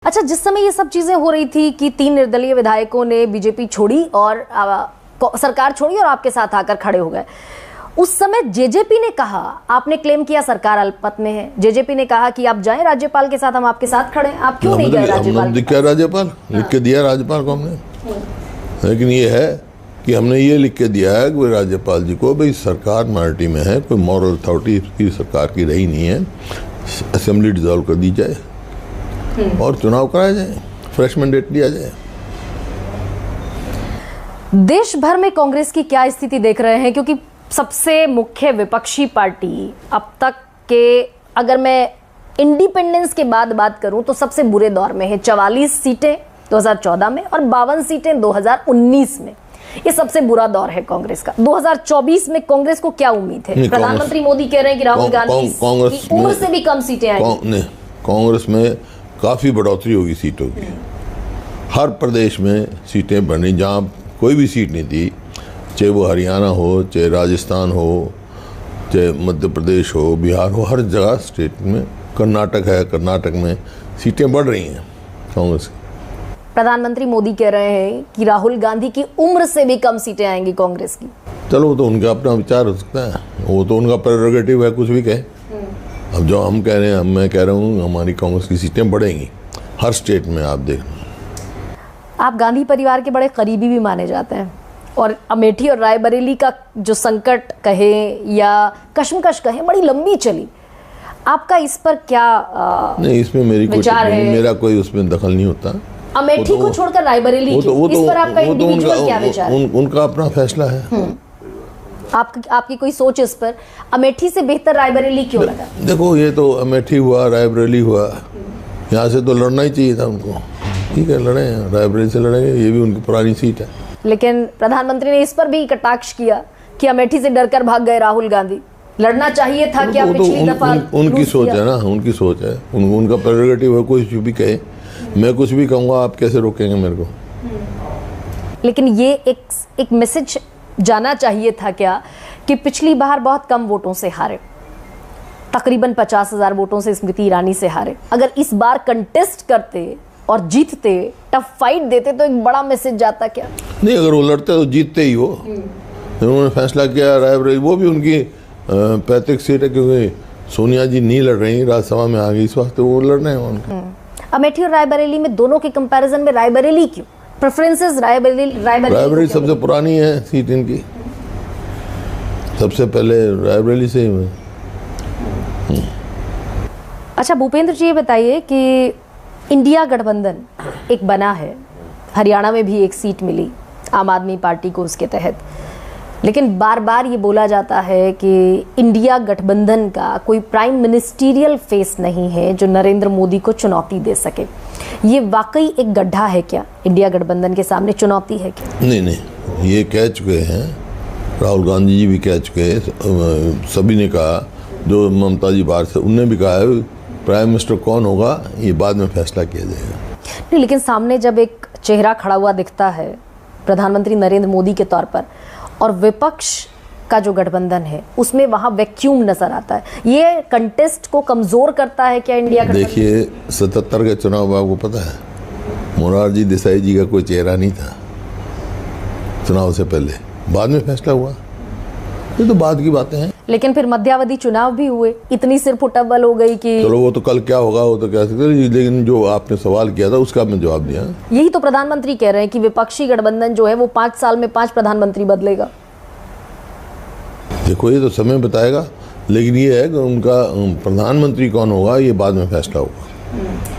अच्छा, जिस समय ये सब चीजें हो रही थी कि 3 निर्दलीय विधायकों ने बीजेपी छोड़ी और सरकार छोड़ी और आपके साथ आकर खड़े हो गए, उस समय जेजेपी ने कहा, आपने क्लेम किया सरकार अल्पमत में है, जेजेपी ने कहा कि आप जाएं राज्यपाल के साथ, हम आपके साथ खड़े हैं, आप क्यों नहीं गए राज्यपाल? राज्यपाल लिख के दिया राज्यपाल को हमने, लेकिन ये है कि हमने ये लिख के दिया है कि राज्यपाल जी को भाई सरकार माइनॉरिटी में है, कोई मॉरल अथॉरिटी इसकी सरकार की रही नहीं है, असेंबली डिसॉल्व कर दी जाए और चुनाव कराया जाए, फ्रेश मैंडेट दिया जाए। देश भर में कांग्रेस की क्या स्थिति देख रहे हैं, क्योंकि सबसे मुख्य विपक्षी पार्टी अब तक के, अगर मैं इंडिपेंडेंस के बाद बात करूं तो सबसे बुरे दौर में है। 44 सीटें 2014 में और 52 सीटें 2019 में, ये सबसे बुरा दौर है कांग्रेस का। 2024 में कांग्रेस को क्या उम्मीद है? प्रधानमंत्री मोदी कह रहे हैं कि राहुल गांधी की उम्र से भी कम सीटें आएंगी। कांग्रेस में काफी बढ़ोतरी होगी सीटों की, हर प्रदेश में सीटें बनी, जहां कोई भी सीट नहीं थी, चाहे वो हरियाणा हो, चाहे राजस्थान हो, चाहे मध्य प्रदेश हो, बिहार हो, हर जगह स्टेट में, कर्नाटक है, कर्नाटक में सीटें बढ़ रही हैं कांग्रेस की। प्रधानमंत्री मोदी कह रहे हैं कि राहुल गांधी की उम्र से भी कम सीटें आएंगी कांग्रेस की। चलो वो तो उनका अपना विचार हो सकता है, वो तो उनका प्रेरोगेटिव है, कुछ भी कहे। अब जो हम कह रहे हैं, मैं कह रहा हूँ हमारी कांग्रेस की सीटें बढ़ेंगी हर स्टेट में। आप देखना, आप गांधी परिवार के बड़े करीबी भी माने जाते हैं, और अमेठी और रायबरेली का जो संकट कहे या कश्मकश कहे बड़ी लंबी चली, आपका इस पर क्या नहीं, इसमें मेरी विचार है? मेरा कोई उसमें दखल नहीं होता। अमेठी को छोड़कर रायबरेली इस पर आपका इंडिविजुअल क्या विचार है? उनका अपना फैसला है। आपकी कोई सोच इस पर? अमेठी से बेहतर रायबरेली क्यों लगा? देखो, ये तो अमेठी हुआ, रायबरेली हुआ, यहाँ से तो लड़ना ही चाहिए था उनको। ठीक है, लड़े, रायबरेली से लड़ेंगे, ये भी उनकी पुरानी सीट है। लेकिन प्रधानमंत्री ने इस पर भी कटाक्ष किया कि अमेठी से डरकर भाग गए राहुल गांधी, लड़ना चाहिए था क्या पिछली दफा? उनकी सोच है ना, उनकी सोच है, उनका प्रेरोगेटिव है, कोई भी कहे, मैं कुछ भी कहूँगा, आप कैसे रोकेंगे मेरे को? लेकिन ये एक मैसेज जाना चाहिए था क्या कि पिछली बार बहुत कम वोटों से हारे, तकरीबन 50,000 वोटों से स्मृति ईरानी से हारे। अगर इस बार कंटेस्ट करते और जीतते, टफ फाइट देते, तो एक बड़ा मैसेज जाता क्या? नहीं, अगर वो लड़ते तो जीतते ही। वो उन्होंने फैसला किया रायबरेली, वो भी उनकी पैतृक सीट है, क्योंकि सोनिया जी नहीं लड़ रही, राज्यसभा में आ गई, इस वक्त वो लड़ रहे हैं उनके। अमेठी और रायबरेली में, दोनों के कंपैरिजन में रायबरेली क्यों? प्रेफरेंसेस रायबरेली सबसे पुरानी है सीट इनकी, सबसे पहले रायबरेली से ही। अच्छा भूपेंद्र जी, ये बताइए कि इंडिया गठबंधन एक बना है, हरियाणा में भी एक सीट मिली आम आदमी पार्टी को उसके तहत, लेकिन बार बार ये बोला जाता है कि इंडिया गठबंधन का कोई प्राइम मिनिस्टीरियल फेस नहीं है जो नरेंद्र मोदी को चुनौती दे सके। ये वाकई एक गड्ढा है क्या? इंडिया गठबंधन के सामने चुनौती है क्या? नहीं, ये कह चुके हैं, राहुल गांधी जी भी कह चुके हैं, सभी ने कहा, जो ममता जी बाहर से, उनने भी कहा है प्राइम मिनिस्टर कौन होगा ये बाद में फैसला किया जाएगा। नहीं, लेकिन सामने जब एक चेहरा खड़ा हुआ दिखता है प्रधानमंत्री नरेंद्र मोदी के तौर पर, और विपक्ष का जो गठबंधन है उसमें वहां वैक्यूम नजर आता है, ये कंटेस्ट को कमजोर करता है क्या इंडिया गठबंधन? देखिए, 77 के चुनाव में आपको पता है मोरारजी देसाई जी का कोई चेहरा नहीं था चुनाव से पहले, बाद में फैसला हुआ, ये तो बाद की बातें हैं। लेकिन फिर मध्यावधि चुनाव भी हुए, इतनी सिर फुटबल हो गई कि चलो वो तो कल क्या होगा वो तो कह सकते, लेकिन जो आपने सवाल किया था उसका मैं जवाब दिया। यही तो प्रधानमंत्री कह रहे हैं कि विपक्षी गठबंधन जो है वो 5 साल में 5 प्रधानमंत्री बदलेगा। देखो, ये तो समय बताएगा, लेकिन ये है कि उनका प्रधानमंत्री कौन होगा ये बाद में फैसला होगा।